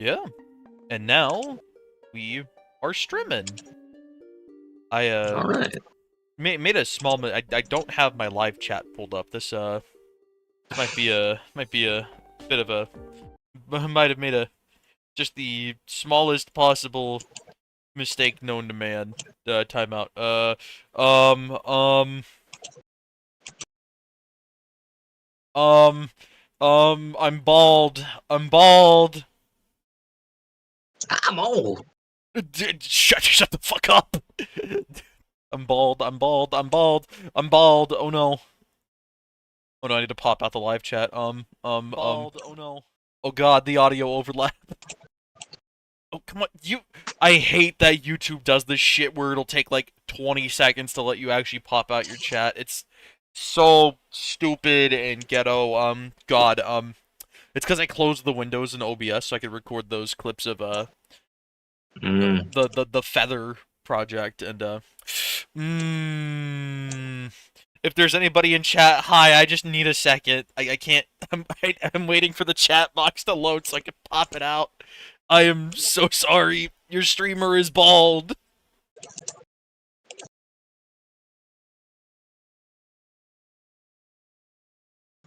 Yeah. And now we are streaming. I All right. made a small. I don't have my live chat pulled up. This might be a bit of a might have made a just the smallest possible mistake known to man. Timeout. Um um um I'm bald. I'm bald. I'm old. Shut the fuck up. I'm bald. I'm bald. I'm bald. I'm bald. Oh no. Oh no, I need to pop out the live chat. Bald. Oh no. Oh god, the audio overlap. Oh, come on. I hate that YouTube does this shit where it'll take like 20 seconds to let you actually pop out your chat. It's so stupid and ghetto. God, it's because I closed the windows in OBS so I could record those clips of, the feather project, and, if there's anybody in chat, hi, I just need a second. I can't, I'm waiting for the chat box to load so I can pop it out. I am so sorry. Your streamer is bald.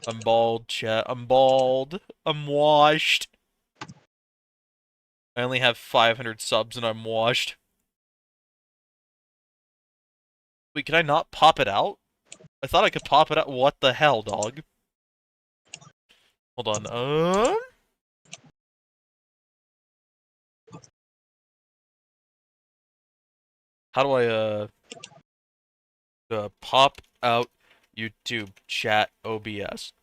I'm bald, chat. I'm bald. I'm washed. I only have 500 subs and I'm washed. Wait, can I not pop it out? I thought I could pop it out. What the hell, dog? Hold on. How do I, pop out YouTube chat OBS?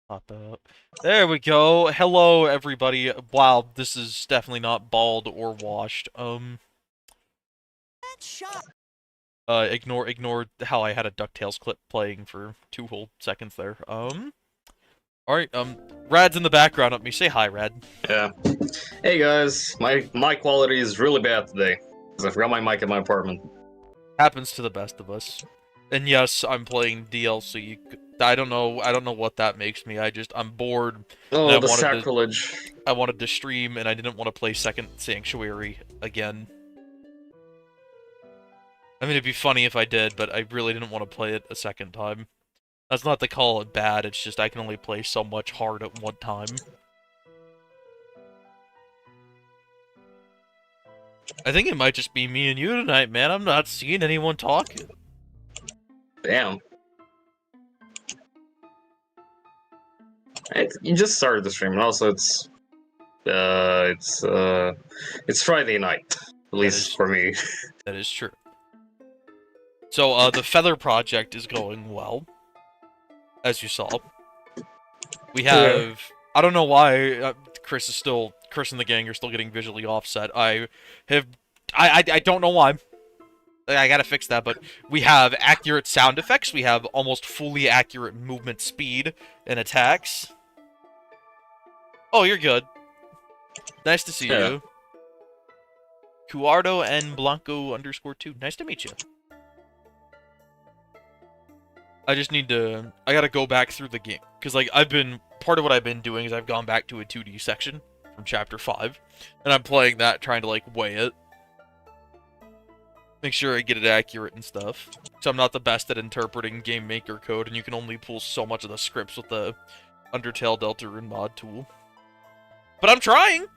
Pop out. There we go. Hello, everybody. Wow, this is definitely not bald or washed. Ignore how I had a DuckTales clip playing for 2 whole seconds there. Alright, Rad's in the background of me. Say hi, Rad. Yeah. Hey guys, my quality is really bad today because I forgot my mic in my apartment. Happens to the best of us. And yes, I'm playing DLC. I don't know what that makes me. I'm bored. Oh, the sacrilege. I wanted to stream, and I didn't want to play Second Sanctuary again. I mean, it'd be funny if I did, but I really didn't want to play it a second time. That's not to call it bad, it's just I can only play so much hard at one time. I think it might just be me and you tonight, man. I'm not seeing anyone talking. Damn. You just started the stream, and also it's Friday night, at least for me. That is true. So, the Feather Project is going well, as you saw. We have... Yeah. I don't know why Chris and the gang are still getting visually offset. I don't know why. I gotta fix that, but we have accurate sound effects, we have almost fully accurate movement speed and attacks. Oh, you're good. Nice to see you. Cuardo and Blanco _2. Nice to meet you. I just need to... I gotta go back through the game. Because, like, part of what I've been doing is I've gone back to a 2D section from Chapter 5. And I'm playing that, trying to, like, weigh it. Make sure I get it accurate and stuff. So I'm not the best at interpreting Game Maker code, and you can only pull so much of the scripts with the Undertale Deltarune mod tool. But I'm trying!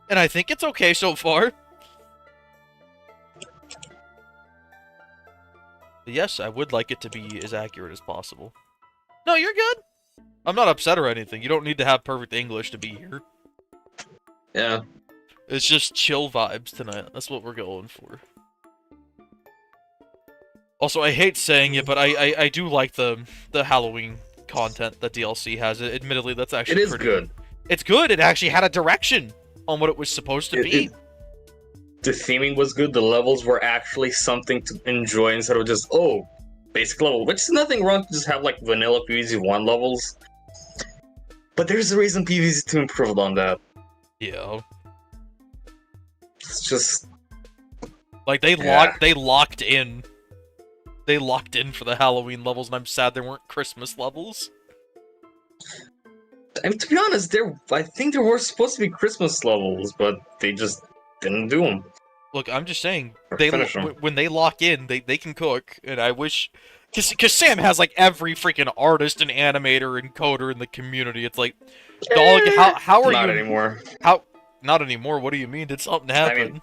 And I think it's okay so far. But yes, I would like it to be as accurate as possible. No, you're good! I'm not upset or anything. You don't need to have perfect English to be here. Yeah. It's just chill vibes tonight. That's what we're going for. Also, I hate saying it, but I do like the Halloween content that DLC has. Admittedly, that's actually pretty good. It's good. It actually had a direction on what it was supposed to be. The theming was good. The levels were actually something to enjoy instead of just, oh, basic level. Which is nothing wrong to just have, like, vanilla PVZ 1 levels. But there's a reason PVZ 2 improved on that. Yeah. It's just... Like they locked in. They locked in for the Halloween levels, and I'm sad there weren't Christmas levels. I mean, to be honest, I think there were supposed to be Christmas levels, but they just didn't do them. Look, I'm just saying, Or finish them. when they lock in, they can cook, and I wish... Because Sam has, like, every freaking artist and animator and coder in the community. It's like, dog, how are you... Not anymore. Not anymore? What do you mean? Did something happen? I mean,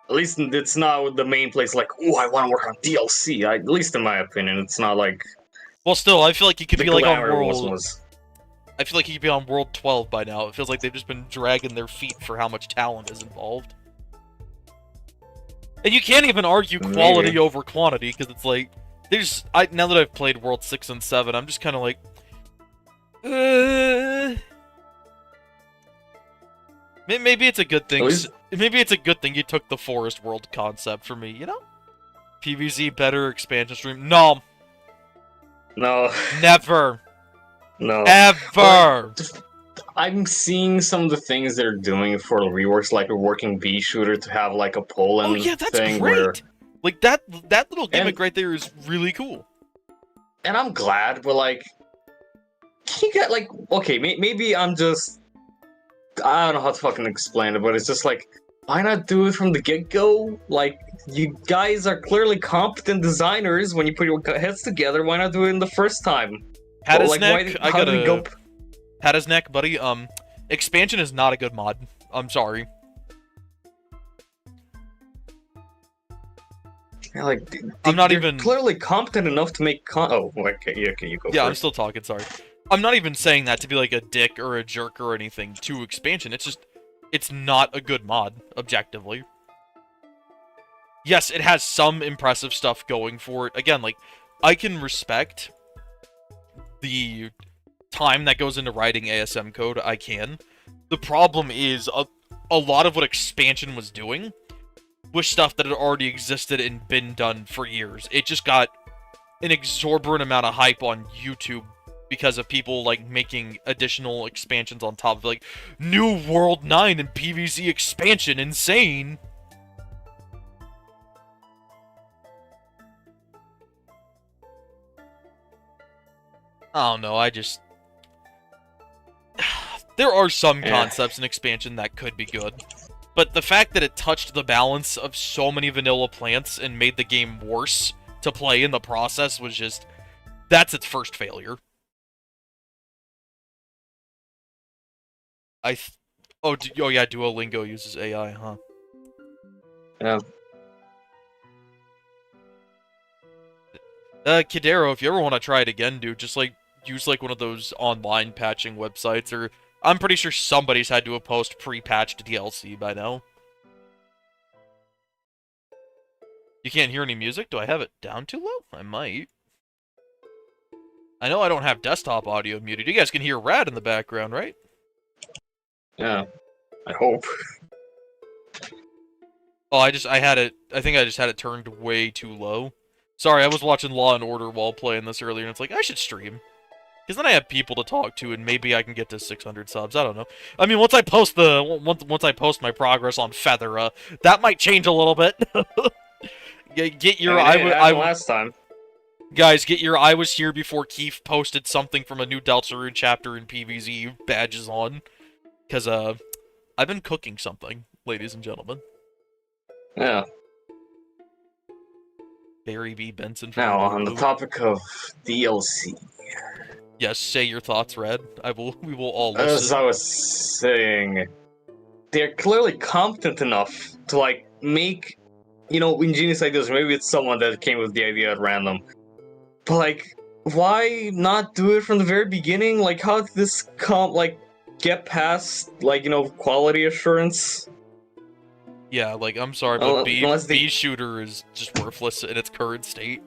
at least it's not the main place, like, oh, I want to work on DLC. At least in my opinion, it's not like... Well, still, I feel like you could be, like, on World... was. I feel like you could be on World 12 by now. It feels like they've just been dragging their feet for how much talent is involved. And you can't even argue quality over quantity, because it's like, now that I've played World 6 and 7, I'm just kind of like, maybe it's a good thing. Maybe it's a good thing you took the Forest World concept for me, you know? PVZ better expansion stream. No. No. Never. No. Ever. I'm seeing some of the things they're doing for reworks, like a working bee shooter to have like a Poland thing. Oh yeah, that's thing great. where... Like that little gimmick right there is really cool. And I'm glad, but like, can you get like, okay, maybe I'm just, I don't know how to fucking explain it, but it's just like, why not do it from the get-go? Like, you guys are clearly competent designers. When you put your heads together, why not do it in the first time? Pat his neck. I gotta pat his neck, buddy. Expansion is not a good mod. I'm sorry. Yeah, like, I'm not even clearly competent enough to make oh, okay, you go. Yeah, I'm still talking. Sorry. I'm not even saying that to be like a dick or a jerk or anything to expansion. It's just, it's not a good mod objectively. Yes, it has some impressive stuff going for it. Again, like, I can respect the time that goes into writing ASM code. I can. The problem is a lot of what expansion was doing was stuff that had already existed and been done for years. It just got an exorbitant amount of hype on YouTube because of people, like, making additional expansions on top of, like, New World 9 and PVZ expansion, insane! I don't know, I just... There are some concepts in expansion that could be good. But the fact that it touched the balance of so many vanilla plants and made the game worse to play in the process was just... That's its first failure. Oh yeah, Duolingo uses AI, huh? Yeah. Kidero, if you ever want to try it again, dude, just, like, use, like, one of those online patching websites, or... I'm pretty sure somebody's had to have post pre-patched DLC by now. You can't hear any music? Do I have it down too low? I might. I know I don't have desktop audio muted. You guys can hear Rad in the background, right? Yeah. I hope. Oh, I think I just had it turned way too low. Sorry, I was watching Law and Order while playing this earlier, and it's like, I should stream. Because then I have people to talk to, and maybe I can get to 600 subs. I don't know. I mean, once I post my progress on Feather, that might change a little bit. Get your last time. Guys, get your I was here before Keith posted something from a new Deltarune chapter in PVZ badges on. Because I've been cooking something, ladies and gentlemen. Yeah. Barry B. Benson. Now, on the topic of DLC. Yes, say your thoughts, Red. We will all listen. As I was saying, they're clearly competent enough to, like, make, you know, ingenious ideas. Maybe it's someone that came with the idea at random. But, like, why not do it from the very beginning? Like, how did this get past, like, you know, quality assurance? Yeah, like, I'm sorry, but Bee Shooter is just worthless in its current state.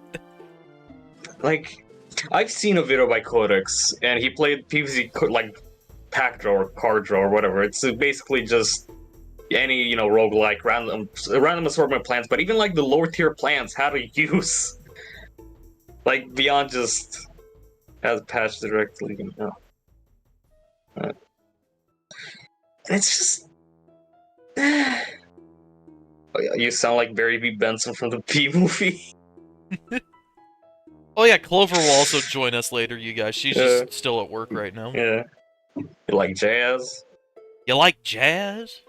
Like... I've seen a video by Codex, and he played PVZ, like, pack draw or card draw or whatever. It's basically just any, you know, roguelike, random assortment plants, but even, like, the lower tier plants, how to use. Like, beyond just as patch directly, you know. It's just... You sound like Barry B. Benson from the P movie. Oh yeah, Clover will also join us later, you guys. She's just still at work right now. Yeah. You like jazz? You like jazz?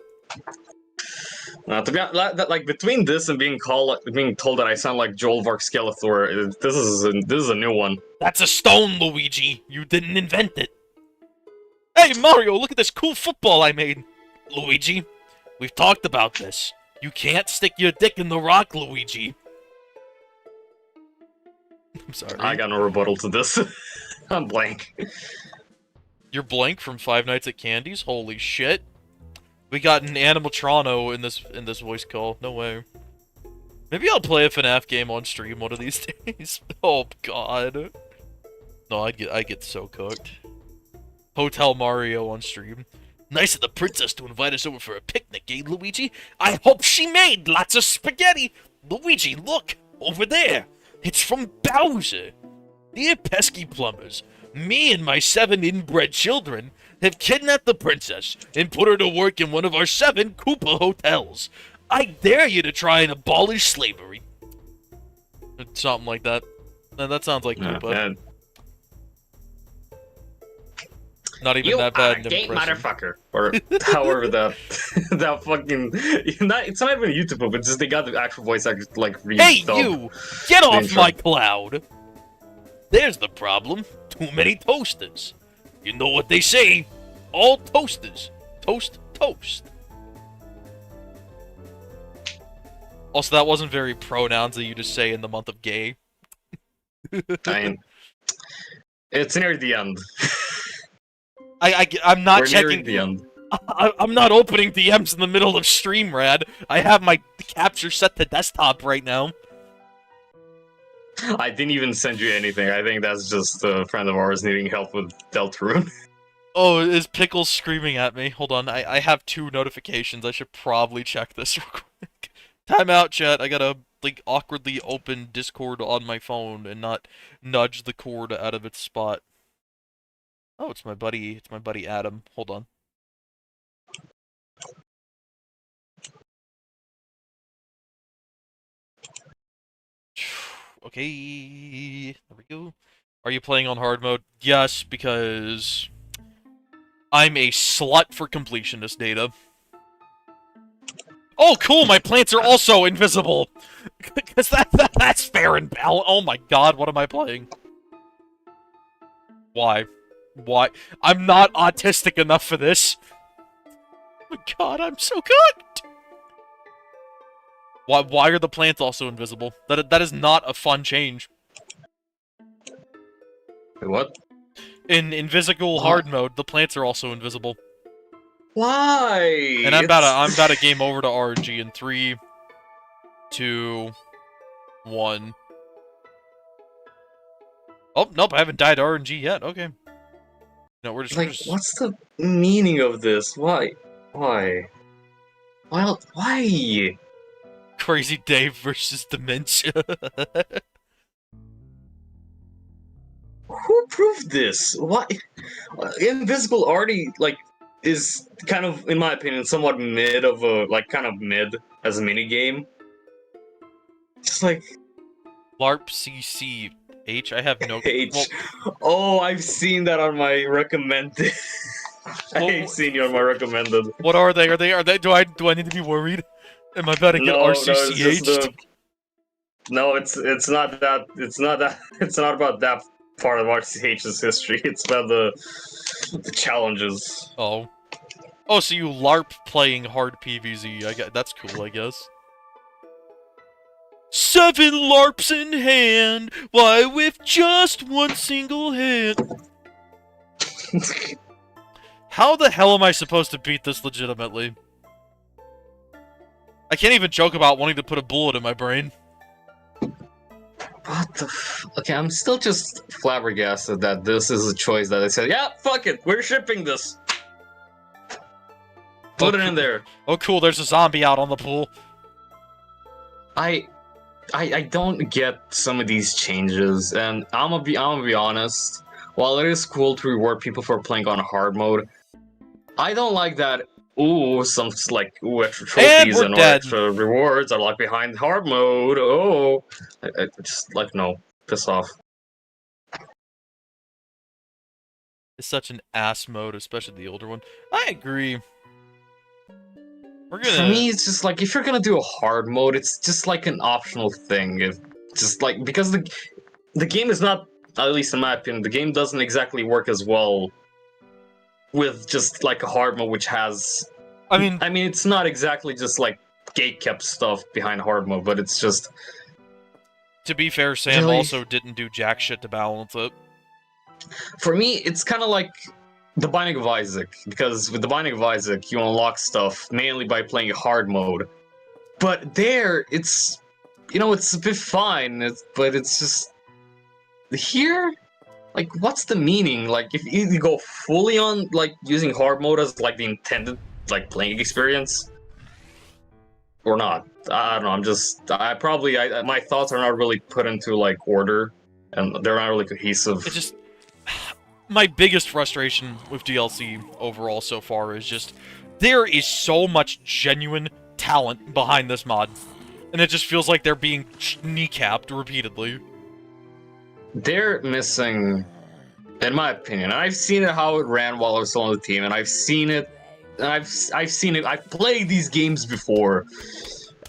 To be honest, like between this and being told that I sound like Joel Vark Skeletor, this is a new one. That's a stone, Luigi. You didn't invent it. Hey Mario, look at this cool football I made. Luigi, we've talked about this. You can't stick your dick in the rock, Luigi. I'm sorry. I got no rebuttal to this. I'm blank. You're blank from Five Nights at Candy's? Holy shit. We got an animatrono in this voice call. No way. Maybe I'll play a FNAF game on stream one of these days. Oh god. No, I'd get so cooked. Hotel Mario on stream. Nice of the princess to invite us over for a picnic, eh, Luigi? I hope she made lots of spaghetti! Luigi, look! Over there! It's from Bowser! Dear pesky plumbers, me and my 7 inbred children have kidnapped the princess and put her to work in one of our 7 Koopa hotels. I dare you to try and abolish slavery. Something like that. That sounds like Koopa. Not even that bad and gay impressive. motherfucker. Or however that fucking... It's not even a YouTube, but just they got the actual voice actors like Hey you! Get off my cloud! There's the problem. Too many toasters. You know what they say. All toasters. Toast, toast. Also, that wasn't very pronouns that you just say in the month of gay. I mean, it's near the end. I'm not We're checking nearing the end. I'm not opening DMs in the middle of stream, Rad. I have my capture set to desktop right now. I didn't even send you anything. I think that's just a friend of ours needing help with Deltarune. Oh, is Pickles screaming at me? Hold on, I have 2 notifications. I should probably check this real quick. Time out, chat. I gotta, like, awkwardly open Discord on my phone and not nudge the cord out of its spot. Oh, it's my buddy Adam. Hold on. Okay, there we go. Are you playing on hard mode? Yes, because I'm a slut for completionist data. Oh, cool! My plants are also invisible! Because that's fair and balanced. Oh my god, what am I playing? Why? Why? I'm not autistic enough for this! Oh my god, I'm so cooked! Why are the plants also invisible? That is not a fun change. What? In invisible hard mode, the plants are also invisible. Why? And I'm about to game over to RNG in 3, 2, 1. Oh nope, I haven't died to RNG yet. Okay. No, we're just like. What's the meaning of this? Why? Why? Why? Crazy Dave versus dementia. Who proved this? Why? Invisible already is kind of, in my opinion, somewhat mid of a kind of mid as a mini game. Just like LARP CCH. I have no. H. Well, oh, I've seen that on my recommended. I've seen you on my recommended. What are they? Are they? Do I need to be worried? Am I about to get RCCH'd? No, it's not that. It's not that. It's not about that part of RCH's history. It's about the challenges. Oh. Oh, so you LARP playing hard PVZ. That's cool, I guess. 7 LARPs in hand, why with just one single hand? How the hell am I supposed to beat this legitimately? I can't even joke about wanting to put a bullet in my brain. What the Okay, I'm still just flabbergasted that this is a choice that they said, yeah, fuck it, we're shipping this. Put it in there. Oh cool, there's a zombie out on the pool. I don't get some of these changes, and I'm gonna be honest. While it is cool to reward people for playing on hard mode, I don't like that ooh, some like extra And trophies we're and or dead. extra rewards are like behind hard mode. Oh, I just like no, piss off. It's such an ass mode, especially the older one. I agree. We're For gonna. me, it's just like if you're gonna do a hard mode, it's just like an optional thing. If just like because the game is not, at least in my opinion, the game doesn't exactly work as well with just like a hard mode, which has. I mean, It's not exactly just like gatekept stuff behind hard mode, but it's just. to be fair, Sam Really? also didn't do jack shit to balance it. For me, it's kind of like the Binding of Isaac, because with the Binding of Isaac, you unlock stuff mainly by playing hard mode. But there, it's, it's a bit fine, but it's just here. Like, what's the meaning? Like, if you go fully on like using hard mode as like the intended like playing experience, or not? I don't know. My thoughts are not really put into like order, and they're not really cohesive. It just. My biggest frustration with DLC overall so far is just there is so much genuine talent behind this mod, and it just feels like they're being kneecapped repeatedly. They're missing, in my opinion. I've seen it how it ran while I was still on the team, and I've seen it. And I've seen it. I've played these games before.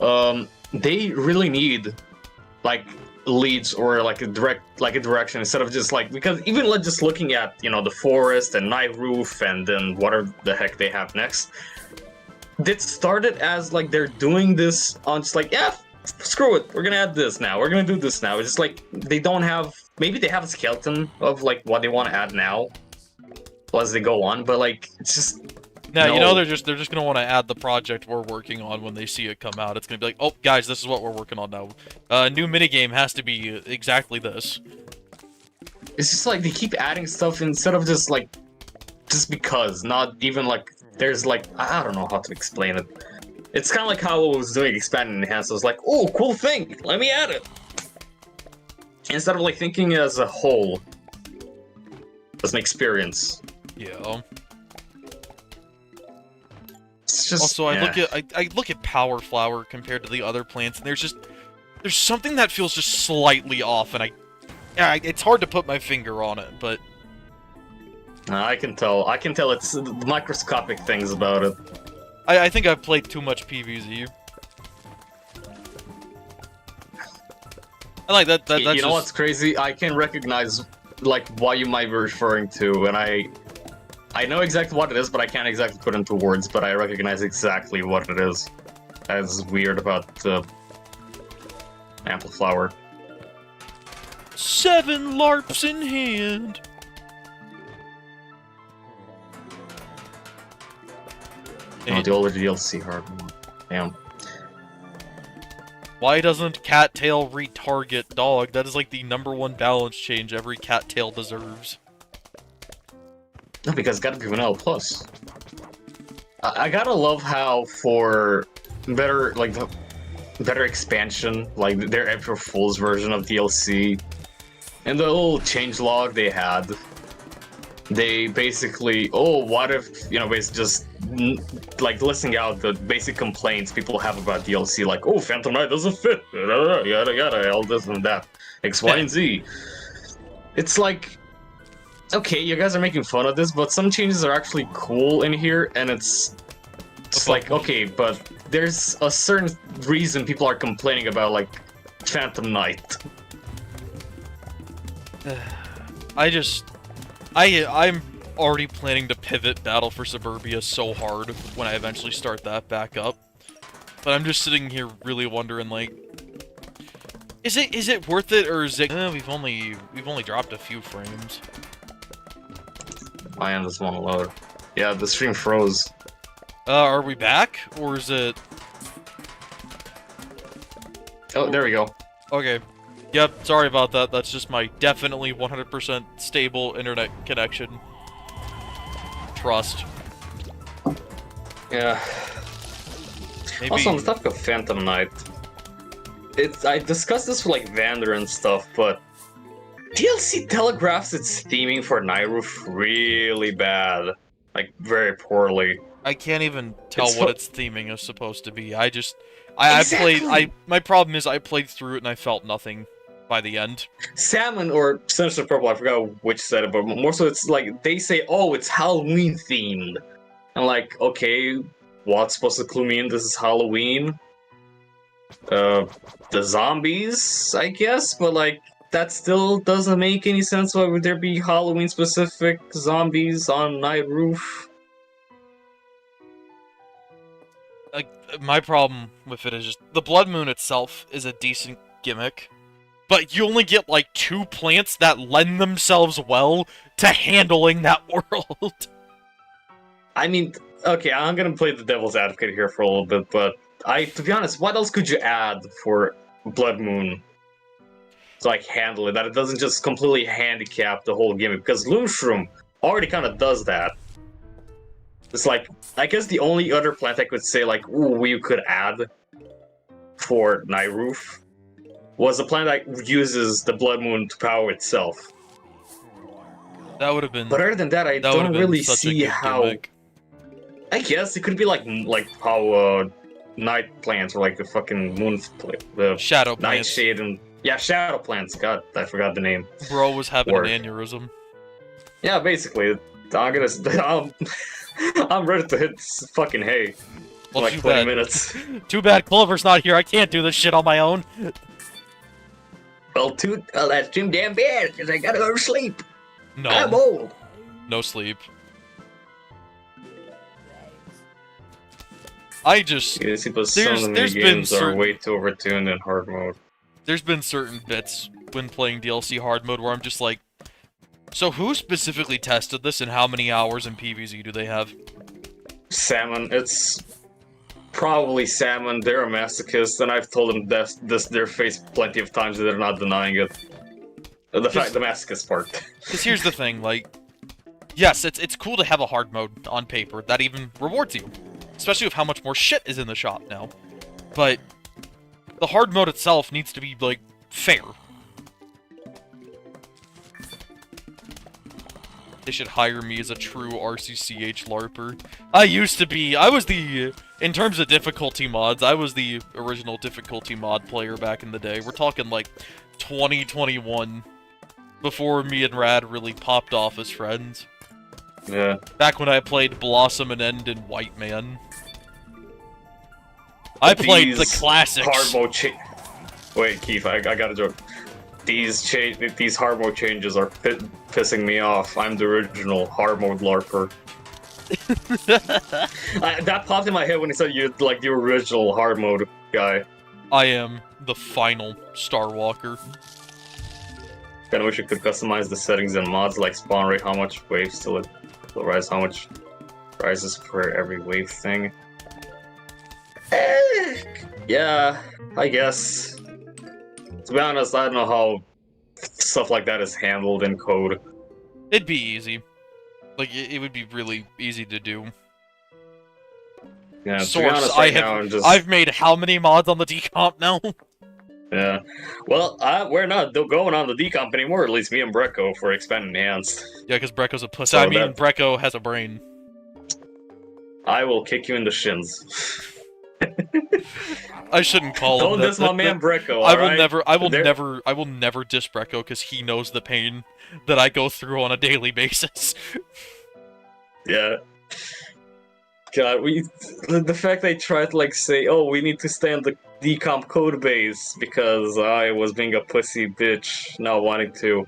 They really need like leads or like a direction instead of just like, because even like just looking at the forest and night roof and then whatever the heck they have next, it started as like they're doing this on just like, yeah, screw it, we're gonna add this now, we're gonna do this now. It's just like they don't have, maybe they have a skeleton of like what they want to add now as they go on, but like it's just Now, no. they're just gonna want to add the project we're working on when they see it come out. It's gonna be like, oh, guys, this is what we're working on now. New minigame has to be exactly this. It's just like they keep adding stuff instead of just like, just because, not even like, there's like, I don't know how to explain it. It's kind of like how I was doing Expand and Enhance. I was like, oh, cool thing, let me add it. Instead of like thinking as a whole, as an experience. Yeah. It's just, Also, yeah. I look at Power Flower compared to the other plants, and there's something that feels just slightly off, and it's hard to put my finger on it, but I can tell it's the microscopic things about it. I think I've played too much PVZ. I like that. That's you know what's crazy? I can recognize like what you might be referring to, and I know exactly what it is, but I can't exactly put it into words. But I recognize exactly what it is. That's weird about the Ampliflower. 7 LARPs in hand. Oh, the older DLC hard. Damn. Why doesn't Cattail retarget dog? That is like the #1 balance change every Cattail deserves. No, because it's gotta be Vanilla Plus. I gotta love how for better expansion, like their April Fool's version of DLC, and the little changelog they had, they basically, what if, basically just like listing out the basic complaints people have about DLC, like, oh, Phantom Knight doesn't fit, yada yada, all this and that, X, Y, and Z. It's like, okay, you guys are making fun of this, but some changes are actually cool in here, and it's like, okay, but there's a certain reason people are complaining about, like, Phantom Knight. I'm already planning to pivot Battle for Suburbia so hard when I eventually start that back up. But I'm just sitting here really wondering, like, is it worth it, or is it? We've only dropped a few frames. I am this one load. Yeah, the stream froze. Are we back, or is it? Oh, there we go. Okay. Yep, sorry about that. That's just my definitely 100% stable internet connection. Trust. Yeah. Maybe... Also, on the topic of Phantom Knight, I discussed this with like Vander and stuff, but DLC telegraphs its theming for Nightruff really bad. Like, very poorly. I can't even tell It's what fu- its theming is supposed to be. I Exactly! my problem is I played through it and I felt nothing by the end. Salmon or Sinister Purple, I forgot which said it, but more so it's like they say, oh, it's Halloween themed. And like, okay, what's supposed to clue me in? This is Halloween. The zombies, I guess, but like, that still doesn't make any sense. Why would there be Halloween specific zombies on Night Roof? Like, my problem with it is just the Blood Moon itself is a decent gimmick, but you only get like 2 plants that lend themselves well to handling that world. I mean, okay, I'm gonna play the devil's advocate here for a little bit, but to be honest, what else could you add for Blood Moon to like handle it that it doesn't just completely handicap the whole gimmick? Because Loonshroom already kind of does that. It's like, I guess the only other plant I could say like, ooh, we could add for Night Roof was a plant that uses the Blood Moon to power itself. That would have been. But other than that, I That would have don't been really such a see good how. gimmick. I guess it could be like how night plants or like the fucking moon, the Shadow plants. nightshade and yeah, shadow plants. God, I forgot the name. Bro was having Work. an aneurysm. Yeah, basically, I'm ready to hit fucking hay. In Well, like too 20 bad. minutes. Too bad Clover's not here. I can't do this shit on my own. Well, that's too damn bad because I gotta go to sleep. No. I'm old. No sleep. I just... Yeah, see, but some of the there's been games are certain- way too overtuned in hard mode. There's been certain bits when playing DLC hard mode where I'm just like, so who specifically tested this and how many hours in PVZ do they have? Salmon, it's probably Salmon. They're a masochist, and I've told them this their face plenty of times and they're not denying it. The masochist part. Because here's the thing, like, yes, it's cool to have a hard mode on paper that even rewards you. Especially with how much more shit is in the shop now. But the hard mode itself needs to be, like, fair. They should hire me as a true RCCH LARPer. I was the, in terms of difficulty mods, I was the original difficulty mod player back in the day. We're talking, like, 2021, before me and Rad really popped off as friends. Yeah. Back when I played Blossom and End and White Man. I played the classics. Hard mode Wait, Keith, I got a joke. These hard mode changes are pissing me off. I'm the original hard mode LARPer. That popped in my head when he said you're like the original hard mode guy. I am the final Starwalker. Kinda wish you could customize the settings and mods like spawn rate, how much waves till it will rise, how much rises for every wave thing. Yeah, I guess. To be honest, I don't know how stuff like that is handled in code. It'd be easy. Like, it would be really easy to do. Yeah, to be Source, honest, right now, I've made how many mods on the decomp now? Yeah. Well, we're not going on the decomp anymore, at least me and Brecco, for Expand Enhanced. Yeah, because Brecco's a pussy. So I mean, Brecco has a brain. I will kick you in the shins. I shouldn't call him Don't that. diss my man Brecco, I will alright? never diss Brecco because he knows the pain that I go through on a daily basis. Yeah. God, the fact they tried to like say, oh, we need to stay on the decomp code base because I was being a pussy bitch, not wanting to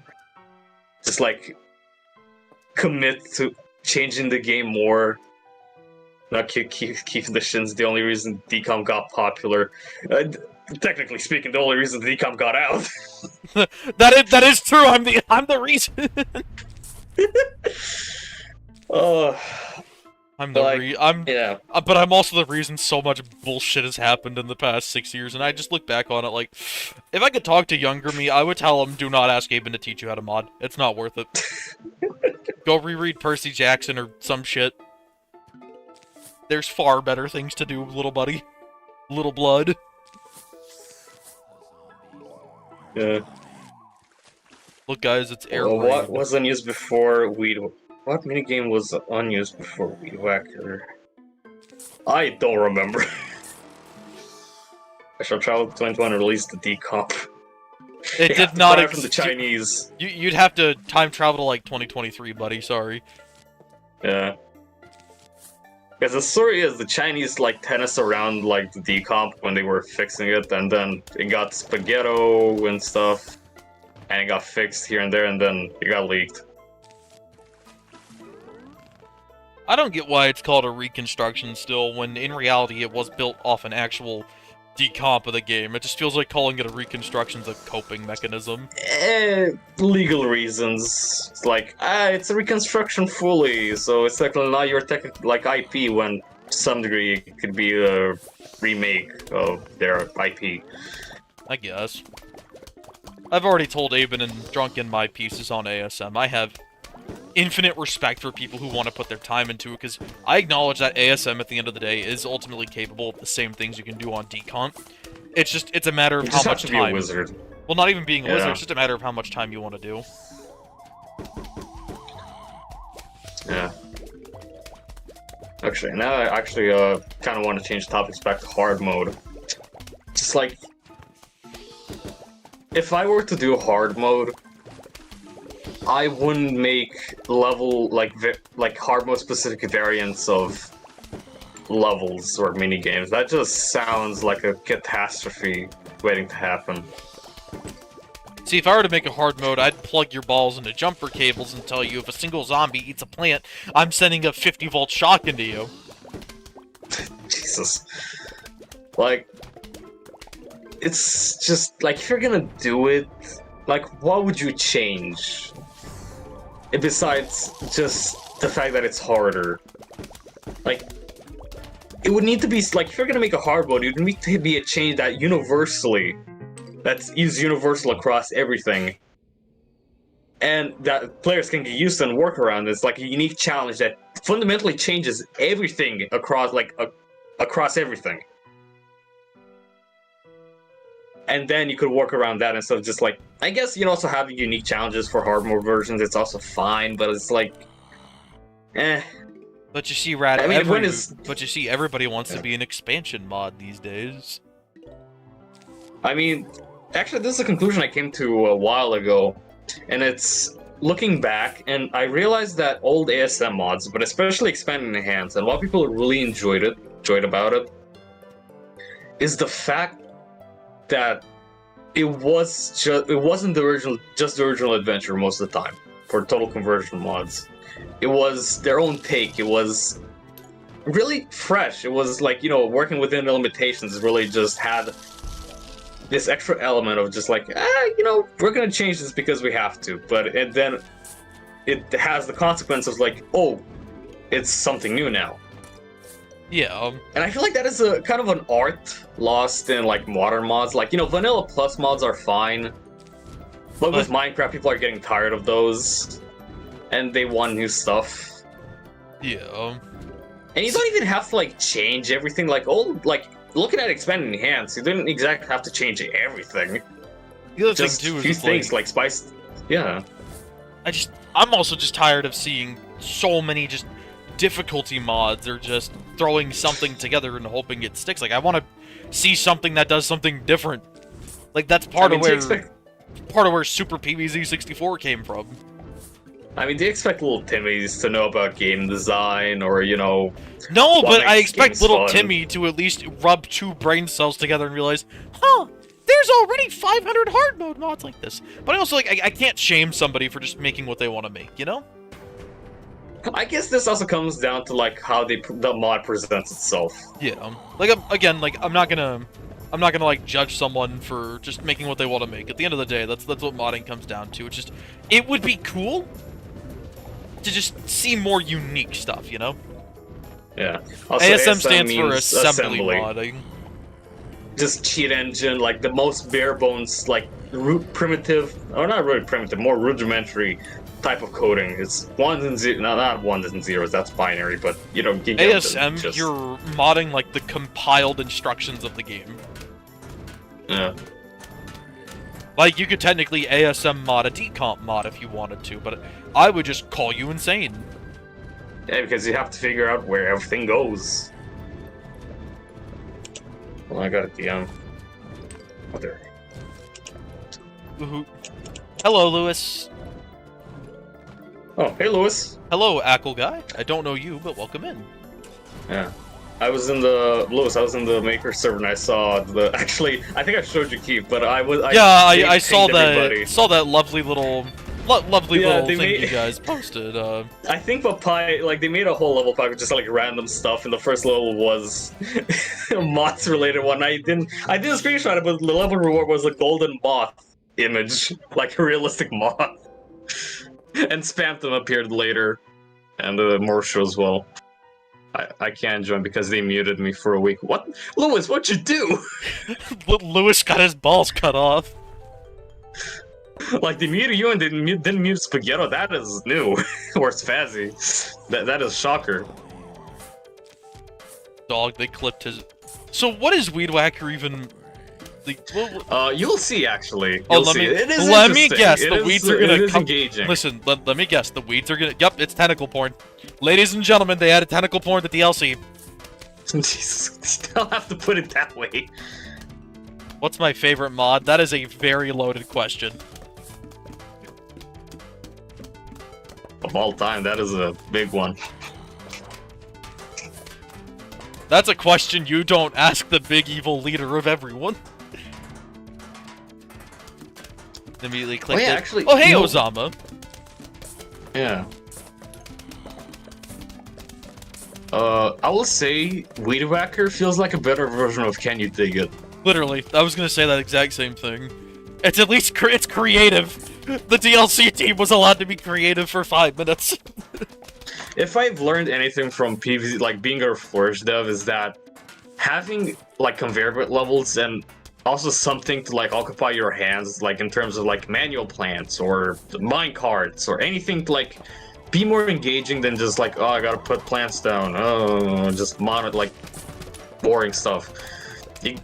just like commit to changing the game more. Not keep the shins. The only reason decomp got popular, technically speaking, the only reason decomp got out. that is true. I'm the reason. Yeah. But I'm also the reason so much bullshit has happened in the past 6 years, and I just look back on it like, if I could talk to younger me, I would tell him, do not ask Aben to teach you how to mod. It's not worth it. Go reread Percy Jackson or some shit. There's far better things to do, little buddy. Little blood. Yeah. Look, guys, it's air Well, raid. what was unused before Weed? What minigame was unused before Weed Whacker? I don't remember. I shall travel to 2021 and release the decomp. It You did have to not buy it from the Chinese. You'd have to time travel to like 2023, buddy. Sorry. Yeah. Because the story is the Chinese like tennis around like the decomp when they were fixing it, and then it got spaghetto and stuff, and it got fixed here and there, and then it got leaked. I don't get why it's called a reconstruction still, when in reality it was built off an actual decomp of the game. It just feels like calling it a reconstruction's a coping mechanism. Legal reasons. It's like, it's a reconstruction fully, so it's like not your like IP when to some degree it could be a remake of their IP. I guess. I've already told Aben and Drunken my pieces on ASM. I have infinite respect for people who want to put their time into it, because I acknowledge that ASM at the end of the day is ultimately capable of the same things you can do on decomp. It's a matter of how much time. You just have to be a wizard. Well, not even being a wizard, it's just a matter of how much time you want to do. Yeah. Actually, now I kind of want to change topics back to hard mode. Just like, if I were to do hard mode, I wouldn't make level like hard mode specific variants of levels or mini games. That just sounds like a catastrophe waiting to happen. See, if I were to make a hard mode, I'd plug your balls into jumper cables and tell you if a single zombie eats a plant, I'm sending a 50-volt shock into you. Jesus. Like, it's just, like, if you're gonna do it, like, what would you change? Besides just the fact that it's harder. Like, it would need to be, like, if you're gonna make a hard mode, it would need to be a change that is universal across everything. And that players can get used to and work around. It's like a unique challenge that fundamentally changes everything across, across everything. And then you could work around that instead of just like, I guess, also having unique challenges for hard mode versions, it's also fine, but it's like, But you see, Rad, I mean, but you see, everybody wants to be an expansion mod these days. I mean, actually, this is a conclusion I came to a while ago, and it's looking back, and I realized that old ASM mods, but especially Expand and Enhance, and what people really enjoyed about it, is the fact that it wasn't just the original adventure most of the time for total conversion mods. It was their own take. It was really fresh. It was like, working within the limitations really just had this extra element of just like, we're gonna change this because we have to. But then it has the consequences like, oh, it's something new now. Yeah. And I feel like that is a kind of an art lost in like modern mods. Like, Vanilla Plus mods are fine, but with Minecraft, people are getting tired of those, and they want new stuff. Yeah. And you don't even have to like change everything. Like looking at Expand and Enhance, you didn't exactly have to change everything. The other just thing too a few is things like spice. Yeah. I'm also just tired of seeing so many just difficulty mods or just throwing something together and hoping it sticks. Like, I want to see something that does something different. Like, that's part of where Super PVZ 64 came from. I mean, do you expect little Timmies to know about game design or, No, but I expect little Timmy to at least rub two brain cells together and realize, huh, there's already 500 hard mode mods like this. But I also, I can't shame somebody for just making what they want to make, I guess this also comes down to like how the mod presents itself. Yeah. I'm not gonna like judge someone for just making what they want to make. At the end of the day, that's what modding comes down to. It's just, it would be cool to just see more unique stuff, Yeah. Also, ASM stands for assembly modding. Just cheat engine, like the most bare bones, like primitive, or not really primitive, more rudimentary type of coding. It's ones and zeros, not ones and zeros, that's binary, but you get ASM, just... you're modding like the compiled instructions of the game. Yeah. Like, you could technically ASM mod a decomp mod if you wanted to, but I would just call you insane. Yeah, because you have to figure out where everything goes. Well, I got a DM. Oh, there. Woohoo. Hello, Lewis. Oh, hey, Lewis. Hello, Ackle guy. I don't know you, but welcome in. Yeah. I was in the Maker server and I saw the. Actually, I think I showed you Keith, but I saw that. everybody. Saw that lovely little thing made... you guys posted. I think Papai, like, they made a whole level pack with just like random stuff, and the first level was a moth related one. I didn't screenshot it, but the level reward was a golden moth image, like a realistic moth, and Spamton appeared later, and Morsha as well. I can't join because they muted me for a week. What? Lewis, what'd you do? Lewis got his balls cut off. Like, they muted you and didn't mute Spaghetto. That is new. Or Spazzy. That is shocker. Dog, they clipped his... So what is Weed Whacker even... You'll see, actually. Oh, You'll see. It is let me guess, it the is, weeds are gonna it is come... engaging. Listen, let me guess, the weeds are gonna... Yup, it's tentacle porn. Ladies and gentlemen, they added tentacle porn to DLC. Jesus, you don't have to put it that way. What's my favorite mod? That is a very loaded question. Of all time, that is a big one. That's a question you don't ask the big evil leader of everyone. Immediately click it. Actually, oh, hey, Ozama. Yeah. I will say, Weed Whacker feels like a better version of Can You Dig It? Literally, I was gonna say that exact same thing. It's at least it's creative. The DLC team was allowed to be creative for 5 minutes. If I've learned anything from PVZ, like being a Flourish dev, is that having like conveyor belt levels and also something to like occupy your hands, like in terms of like manual plants or mine carts or anything to like be more engaging than just like, oh, I gotta put plants down, oh, just monitor like boring stuff. It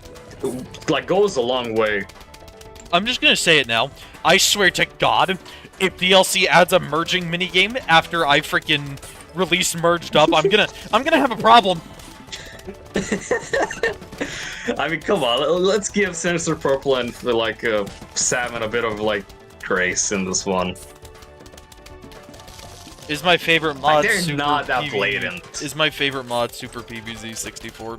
like goes a long way. I'm just gonna say it now. I swear to God, if DLC adds a merging minigame after I freaking release merged up, I'm gonna have a problem. I mean, come on, let's give Sinister Purple and like Salmon a bit of like grace in this one. Is my favorite mod like, they're Super not that PV... blatant. Is my favorite mod Super PVZ 64?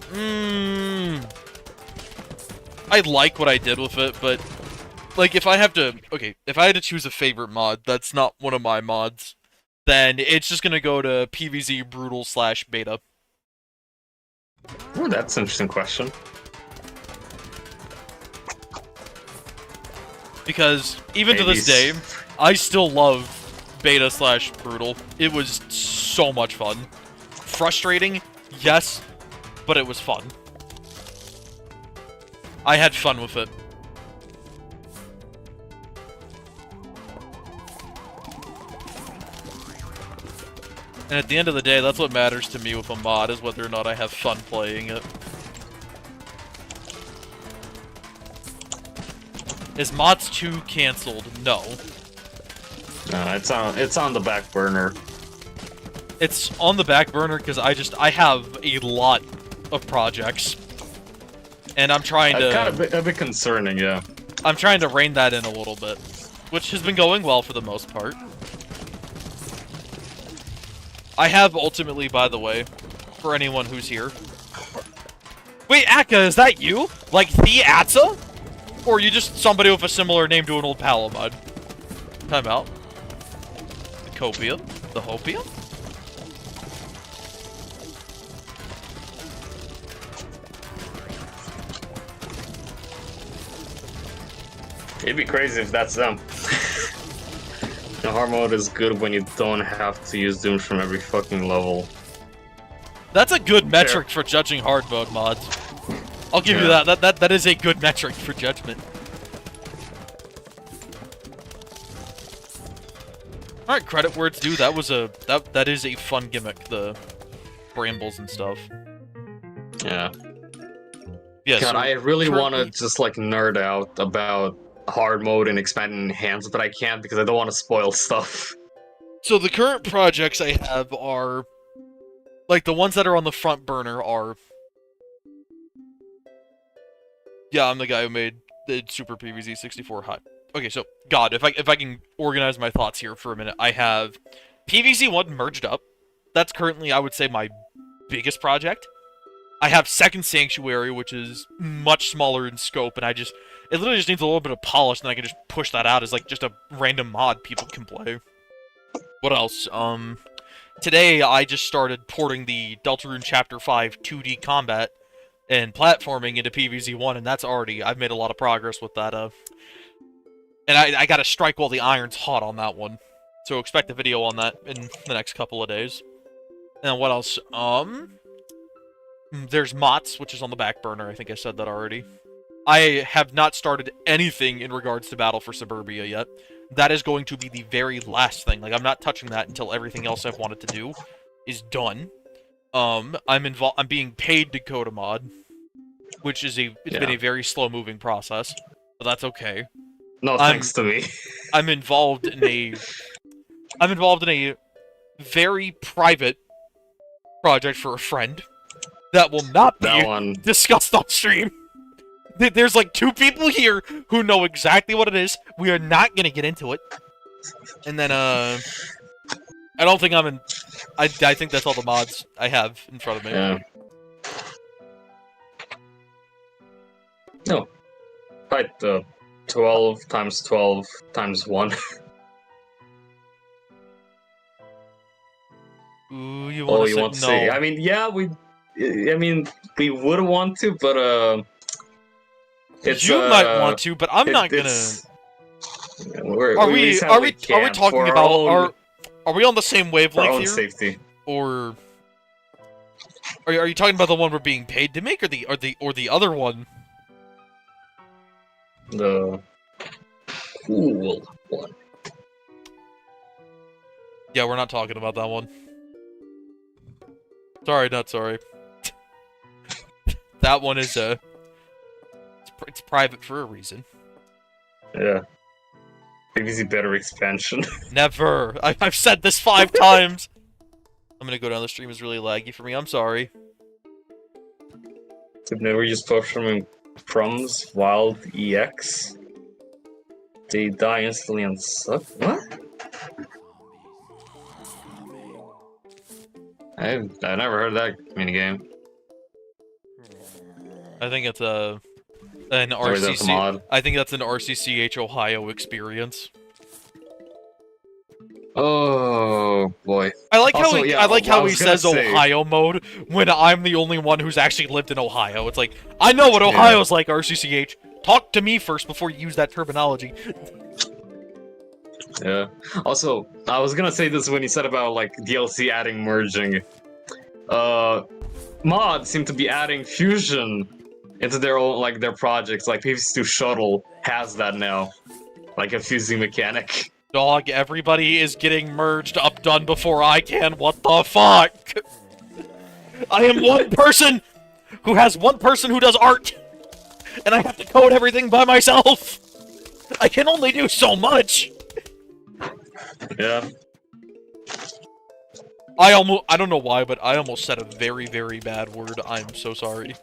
I like what I did with it, but like if I had to choose a favorite mod that's not one of my mods, then it's just gonna go to PVZ Brutal / Beta. Oh, that's an interesting question. Because even to this day, I still love Beta / Brutal. It was so much fun. Frustrating, yes, but it was fun. I had fun with it. And at the end of the day, that's what matters to me with a mod, is whether or not I have fun playing it. Is Mods 2 cancelled? No. No, it's on the back burner. It's on the back burner because I have a lot of projects. And I'm trying to... kind of a bit concerning, yeah. I'm trying to rein that in a little bit. Which has been going well for the most part. I have ultimately, by the way, for anyone who's here. Wait, Akka, is that you? Like, the Atza? Or are you just somebody with a similar name to an old Palamud? Time out. The Copium? The Hopium? It'd be crazy if that's them. The hard mode is good when you don't have to use dooms from every fucking level. That's a good metric for judging hard mode mods. I'll give you that. That is a good metric for judgment. Alright, credit where it's due. That was that is a fun gimmick, the brambles and stuff. Yeah. Yeah, God, so I really want to just like nerd out about hard mode and expanding enhance, but I can't because I don't want to spoil stuff. So the current projects I have are, like, the ones that are on the front burner are Yeah, I'm the guy who made the Super PVZ 64 high. Okay, so God, if I can organize my thoughts here for a minute, I have PVZ 1 merged up. That's currently, I would say, my biggest project. I have Second Sanctuary, which is much smaller in scope, and it literally just needs a little bit of polish, and I can just push that out as like just a random mod people can play. What else? Today I just started porting the Deltarune Chapter 5 2D combat and platforming into PVZ1, and I've made a lot of progress with that, and I gotta strike while the iron's hot on that one. So expect a video on that in the next couple of days. And what else? There's Mott's, which is on the back burner. I think I said that already. I have not started anything in regards to Battle for Suburbia yet. That is going to be the very last thing. Like, I'm not touching that until everything else I've wanted to do is done. I'm being paid to code a mod, which is been a very slow-moving process, but that's okay. No thanks to me. I'm involved in a very private project for a friend that will not be discussed on stream. There's like 2 people here who know exactly what it is. We are not gonna get into it. And then, I don't think I think that's all the mods I have in front of me. Yeah. No. Right, 12 times 12 times 1. Ooh, you want to see? I mean, yeah, we would want to, but you might want to, but I'm not gonna. Are we talking about are we on the same wavelength here? Safety. Or are you talking about the one we're being paid to make, or the other one? The cool one. Yeah, we're not talking about that one. Sorry, not sorry. That one is it's private for a reason. Yeah. PVZ better expansion. Never. I've said this 5 times. I'm gonna go down. The stream is really laggy for me. I'm sorry. They've never used Potion Prums Wild EX. They die instantly and suck. What? I never heard that minigame. I think it's an RCC. I think that's an RCCH Ohio experience. Oh boy! I like how he says Ohio mode when I'm the only one who's actually lived in Ohio. It's like, I know what Ohio's like, RCCH. Talk to me first before you use that terminology. Yeah. Also, I was gonna say this when he said about like DLC adding merging. Mods seem to be adding fusion into their own their projects. Like PVZ2 Shuttle has that now, like a fusing mechanic. Dog, everybody is getting merged up done before I can. What the fuck? I am one person who has one person who does art, and I have to code everything by myself. I can only do so much. Yeah. I don't know why, but I almost said a very, very bad word. I'm so sorry.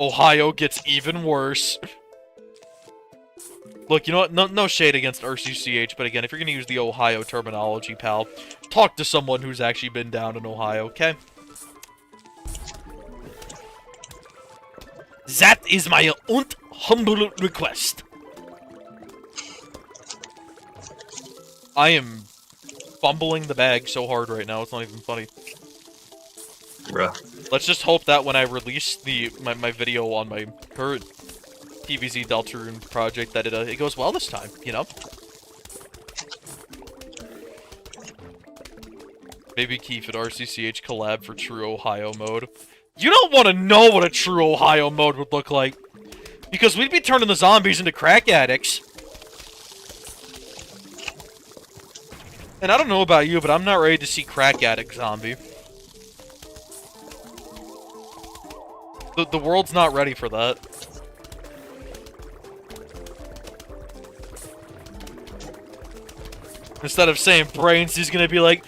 Ohio gets even worse. Look, you know what? No shade against RCCH, but again, if you're gonna use the Ohio terminology, pal, talk to someone who's actually been down in Ohio, okay? That is my humble request. I am fumbling the bag so hard right now, it's not even funny. Bruh. Let's just hope that when I release my video on my current PVZ Deltarune project, that it goes well this time, you know? Maybe Keith and RCCH collab for true Ohio mode. You don't want to know what a true Ohio mode would look like. Because we'd be turning the zombies into crack addicts. And I don't know about you, but I'm not ready to see crack addict zombie. The world's not ready for that. Instead of saying brains, he's gonna be like,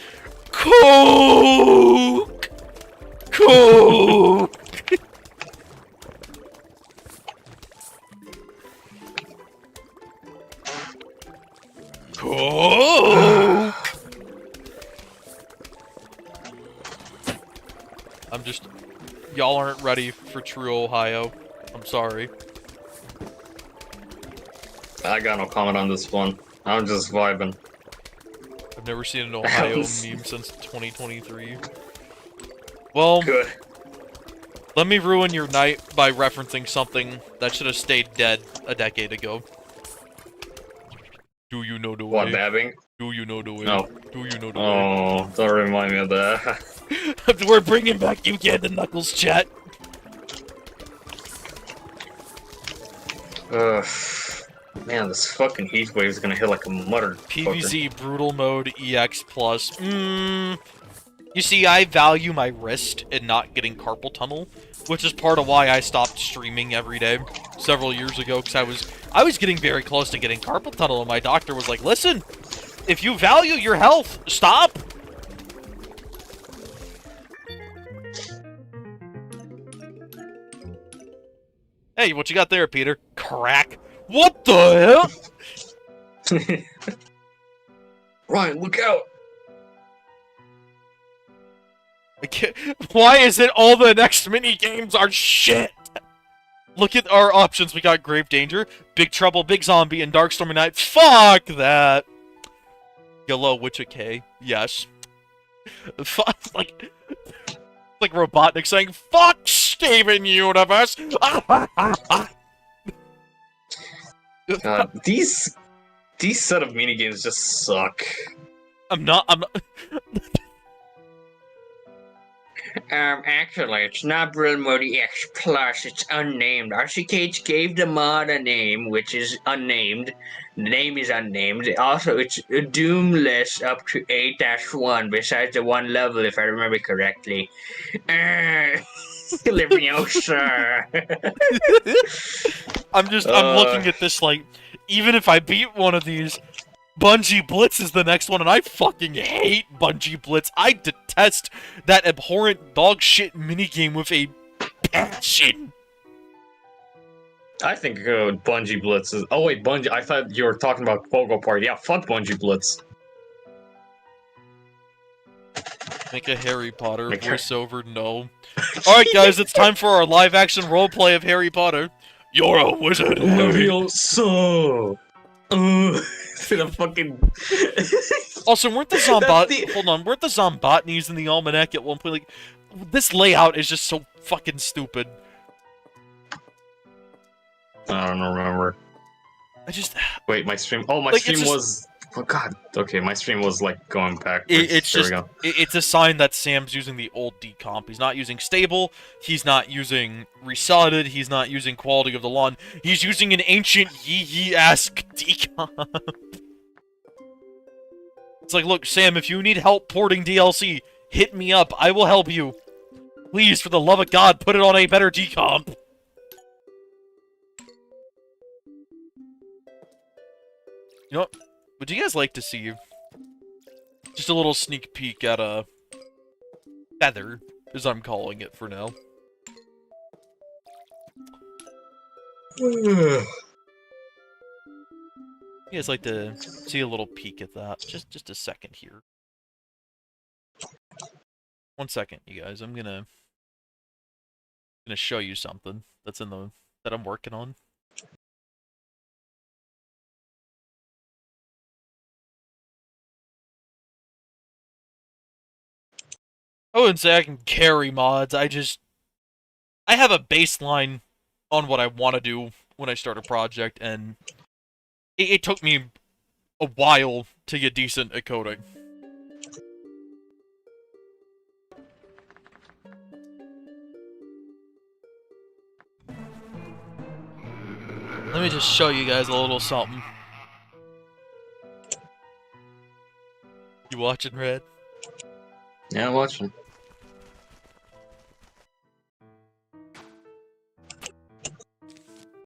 Coke! Coke! Oh! I'm just... Y'all aren't ready for true Ohio. I'm sorry. I got no comment on this one. I'm just vibing. I've never seen an Ohio meme since 2023. Well, good. Let me ruin your night by referencing something that should have stayed dead a decade ago. Do you know the way? What, dabbing? Do you know the way? No. Do you know the way? Oh, don't remind me of that. We're bringing back Uganda Knuckles, chat. Ugh. Man, this fucking heat wave is gonna hit like a mother. PVZ Brutal Mode EX Plus. You see, I value my wrist in not getting carpal tunnel, which is part of why I stopped streaming every day several years ago, because I was getting very close to getting carpal tunnel, and my doctor was like, listen, if you value your health, stop! Hey, what you got there, Peter? Crack. What the hell? Ryan, look out! Why is it all the next mini games are shit? Look at our options. We got Grave Danger, Big Trouble, Big Zombie, and Darkstorm Night. Fuck that. Hello, WitchaK. Yes. Fuck, like Robotnik saying, "Fuck Steven Universe." God, these set of minigames just suck. I'm not. Actually, it's not Brutal Mode X Plus, it's unnamed. RCKH gave the mod a name, which is unnamed. The name is unnamed. Also, it's Doomless up to 8-1, besides the one level, if I remember correctly. Leviosa. I'm looking at this like, even if I beat one of these, Bungie Blitz is the next one, and I fucking hate Bungie Blitz. I detest that abhorrent dog shit minigame with a passion. I think Bungie Blitz is... Oh wait, Bungie... I thought you were talking about Pogo Party. Yeah, fuck Bungie Blitz. Make a Harry Potter voiceover, no. Alright guys, it's time for our live-action roleplay of Harry Potter. You're a wizard, Harry. Leviosa! The fucking... Also, weren't the weren't the Zombotnis in the Almanac at one point? Like, this layout is just so fucking stupid. I don't remember. Wait, my stream... Oh, my stream was... Oh god, okay, my stream was, like, going back. It's a sign that Sam's using the old decomp. He's not using stable, he's not using resodded, he's not using quality of the lawn. He's using an ancient yee-yee-esque decomp. It's like, look, Sam, if you need help porting DLC, hit me up. I will help you. Please, for the love of God, put it on a better decomp. You know what? Would you guys like to see just a little sneak peek at a feather, as I'm calling it for now? You guys like to see a little peek at that? Just a second here. 1 second, you guys. I'm gonna show you something that's that I'm working on. I wouldn't say I can carry mods. I have a baseline on what I want to do when I start a project, and it took me a while to get decent at coding. Let me just show you guys a little something. You watching, Red? Yeah, I'm watching.